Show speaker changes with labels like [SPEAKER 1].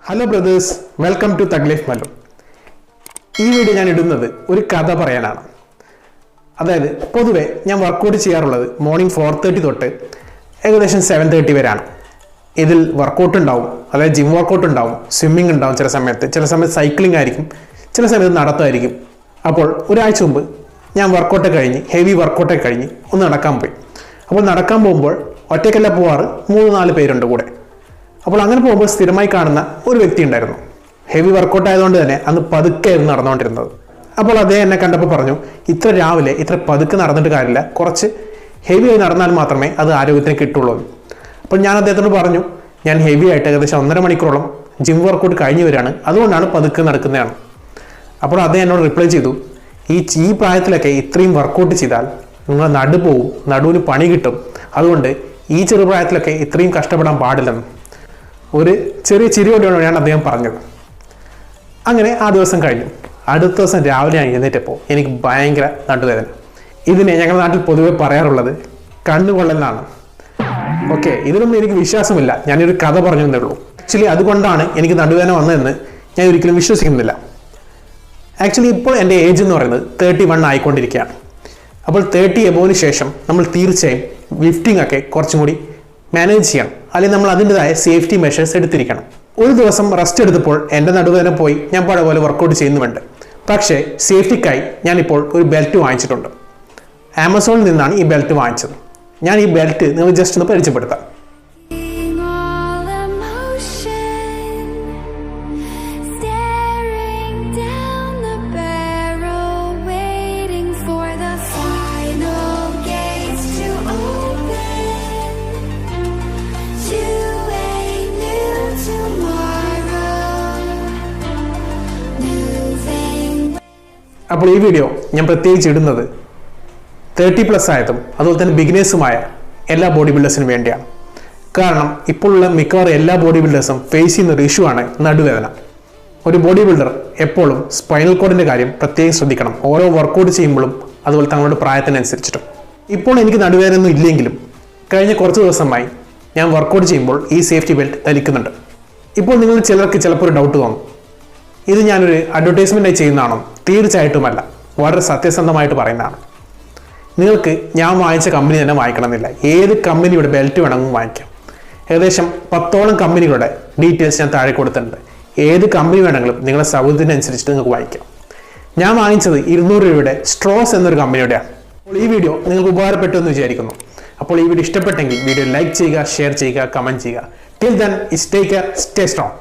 [SPEAKER 1] Hello brothers, welcome to thug life Mallu. ഈ video ഞാൻ ഇടുന്നത് ഒരു കഥ പറയാനാണ്. അതായത് പൊതുവെ ഞാൻ വർക്കൗട്ട് ചെയ്യാറുള്ളത് മോർണിംഗ് 4:30 തൊട്ട് ഏകദേശം 7:30 വരെയാണ്. ഇതിൽ വർക്കൗട്ട് ഉണ്ടാവും, അതായത് ജിം വർക്കൗട്ട് ഉണ്ടാവും, സ്വിമ്മിങ് ഉണ്ടാവും, ചില സമയത്ത് സൈക്ലിംഗ് ആയിരിക്കും, ചില സമയത്ത് നടത്തമായിരിക്കും. അപ്പോൾ ഒരാഴ്ച മുമ്പ് ഞാൻ വർക്കൗട്ടൊക്കെ കഴിഞ്ഞ് ഹെവി വർക്കൗട്ടൊക്കെ കഴിഞ്ഞ് ഒന്ന് നടക്കാൻ പോയി. അപ്പോൾ നടക്കാൻ പോകുമ്പോൾ ഒറ്റയ്ക്കല്ല പോവാറ്, 3-4 പേരുണ്ട് കൂടെ. അപ്പോൾ അങ്ങനെ പോകുമ്പോൾ സ്ഥിരമായി കാണുന്ന ഒരു വ്യക്തി ഉണ്ടായിരുന്നു. ഹെവി വർക്കൗട്ട് ആയതുകൊണ്ട് തന്നെ അന്ന് പതുക്കെയായിരുന്നു നടന്നുകൊണ്ടിരുന്നത്. അപ്പോൾ അദ്ദേഹം എന്നെ കണ്ടപ്പോൾ പറഞ്ഞു, ഇത്ര രാവിലെ ഇത്ര പതുക്കെ നടന്നിട്ട് കാര്യമില്ല, കുറച്ച് ഹെവി ആയി നടന്നാൽ മാത്രമേ അത് ആരോഗ്യത്തിന് കിട്ടുള്ളൂ. അപ്പോൾ ഞാൻ അദ്ദേഹത്തോട് പറഞ്ഞു, ഞാൻ ഹെവി ആയിട്ട് ഏകദേശം 1.5 മണിക്കൂറോളം ജിം വർക്കൗട്ട് കഴിഞ്ഞ് വരികയാണ്, അതുകൊണ്ടാണ് പതുക്കെ നടക്കുന്നതാണ്. അപ്പോൾ അദ്ദേഹം എന്നോട് റിപ്ലൈ ചെയ്തു, ഈ പ്രായത്തിലൊക്കെ ഇത്രയും വർക്കൗട്ട് ചെയ്താൽ നിങ്ങൾ നടു പോവും, നടുവിന് പണി കിട്ടും, അതുകൊണ്ട് ഈ ചെറുപ്രായത്തിലൊക്കെ ഇത്രയും കഷ്ടപ്പെടാൻ പാടില്ലെന്ന്. ഒരു ചെറിയ ചിരിയോടെയാണ് ഞാൻ അദ്ദേഹം പറഞ്ഞത്. അങ്ങനെ ആ ദിവസം കഴിഞ്ഞു. അടുത്ത ദിവസം രാവിലെ ഞാൻ എഴുന്നേറ്റപ്പോൾ എനിക്ക് ഭയങ്കര നടുവേദന. ഇതിനെ ഞങ്ങളുടെ നാട്ടിൽ പൊതുവെ പറയാറുള്ളത് കണ്ണുകൊള്ളലാണ്. ഓക്കെ, ഇതിലൊന്നും എനിക്ക് വിശ്വാസമില്ല, ഞാനൊരു കഥ പറഞ്ഞു എന്നേ ഉള്ളൂ. ആക്ച്വലി അതുകൊണ്ടാണ് എനിക്ക് നടുവേദന വന്നതെന്ന് ഞാൻ ഒരിക്കലും വിശ്വസിക്കുന്നില്ല. ആക്ച്വലി ഇപ്പോൾ എൻ്റെ ഏജ് എന്ന് പറയുന്നത് 31 ആയിക്കൊണ്ടിരിക്കുകയാണ്. അപ്പോൾ 30 എബോവിന് ശേഷം നമ്മൾ തീർച്ചയായും ലിഫ്റ്റിംഗ് ഒക്കെ കുറച്ചും കൂടി മാനേജ് ചെയ്യണം, അല്ലെങ്കിൽ നമ്മൾ അതിൻ്റെതായ സേഫ്റ്റി മെഷേഴ്സ് എടുത്തിരിക്കണം. ഒരു ദിവസം റെസ്റ്റ് എടുത്തപ്പോൾ എൻ്റെ നടുവേദന പോയി, ഞാൻ പഴയ പോലെ വർക്കൗട്ട് ചെയ്യുന്നുമുണ്ട്. പക്ഷേ സേഫ്റ്റിക്കായി ഞാനിപ്പോൾ ഒരു ബെൽറ്റ് വാങ്ങിച്ചിട്ടുണ്ട്. ആമസോണിൽ നിന്നാണ് ഈ ബെൽറ്റ് വാങ്ങിച്ചത്. ഞാൻ ഈ ബെൽറ്റ് നിങ്ങൾ ജസ്റ്റ് ഒന്ന് പരിചയപ്പെടുത്താം. അപ്പോൾ ഈ വീഡിയോ ഞാൻ പ്രത്യേകിച്ച് ഇടുന്നത് 30+ ആയതും അതുപോലെ തന്നെ ബിഗിനേഴ്സുമായ എല്ലാ ബോഡി ബിൽഡേഴ്സിനും വേണ്ടിയാണ്. കാരണം ഇപ്പോഴുള്ള മിക്കവാറും എല്ലാ ബോഡി ബിൽഡേഴ്സും ഫേസ് ചെയ്യുന്ന ഒരു ഇഷ്യൂ ആണ് നടുവേദന. ഒരു ബോഡി ബിൽഡർ എപ്പോഴും സ്പൈനൽ കോഡിൻ്റെ കാര്യം പ്രത്യേകം ശ്രദ്ധിക്കണം, ഓരോ വർക്കൗട്ട് ചെയ്യുമ്പോഴും, അതുപോലെ തങ്ങളുടെ പ്രായത്തിനനുസരിച്ചിട്ടും. ഇപ്പോൾ എനിക്ക് നടുവേദന ഒന്നും ഇല്ലെങ്കിലും കഴിഞ്ഞ കുറച്ച് ദിവസമായി ഞാൻ വർക്കൗട്ട് ചെയ്യുമ്പോൾ ഈ സേഫ്റ്റി ബെൽറ്റ് ധരിക്കുന്നുണ്ട്. ഇപ്പോൾ നിങ്ങൾ ചിലർക്ക് ചിലപ്പോൾ ഒരു ഡൗട്ട് തോന്നും, ഇത് ഞാനൊരു അഡ്വർടൈസ്മെൻറ്റായി ചെയ്യുന്നതാണോ? തീർച്ചയായിട്ടുമല്ല, വളരെ സത്യസന്ധമായിട്ട് പറയുന്നതാണ്. നിങ്ങൾക്ക് ഞാൻ വാങ്ങിച്ച കമ്പനി തന്നെ വാങ്ങിക്കണമെന്നില്ല, ഏത് കമ്പനിയുടെ ബെൽറ്റ് വേണമെങ്കിലും വാങ്ങിക്കാം. ഏകദേശം 10ഓളം കമ്പനികളുടെ ഡീറ്റെയിൽസ് ഞാൻ താഴെ കൊടുത്തിട്ടുണ്ട്. ഏത് കമ്പനി വേണമെങ്കിലും നിങ്ങളുടെ സൗകര്യത്തിനനുസരിച്ചിട്ട് നിങ്ങൾക്ക് വാങ്ങിക്കാം. ഞാൻ വാങ്ങിച്ചത് 200 രൂപയുടെ സ്ട്രോസ് എന്നൊരു കമ്പനിയുടെയാണ്. അപ്പോൾ ഈ വീഡിയോ നിങ്ങൾക്ക് ഉപകാരപ്പെട്ടു എന്ന് വിചാരിക്കുന്നു. അപ്പോൾ ഈ വീഡിയോ ഇഷ്ടപ്പെട്ടെങ്കിൽ വീഡിയോ ലൈക്ക് ചെയ്യുക, ഷെയർ ചെയ്യുക, കമൻറ്റ് ചെയ്യുക. Till then, stay care, stay strong.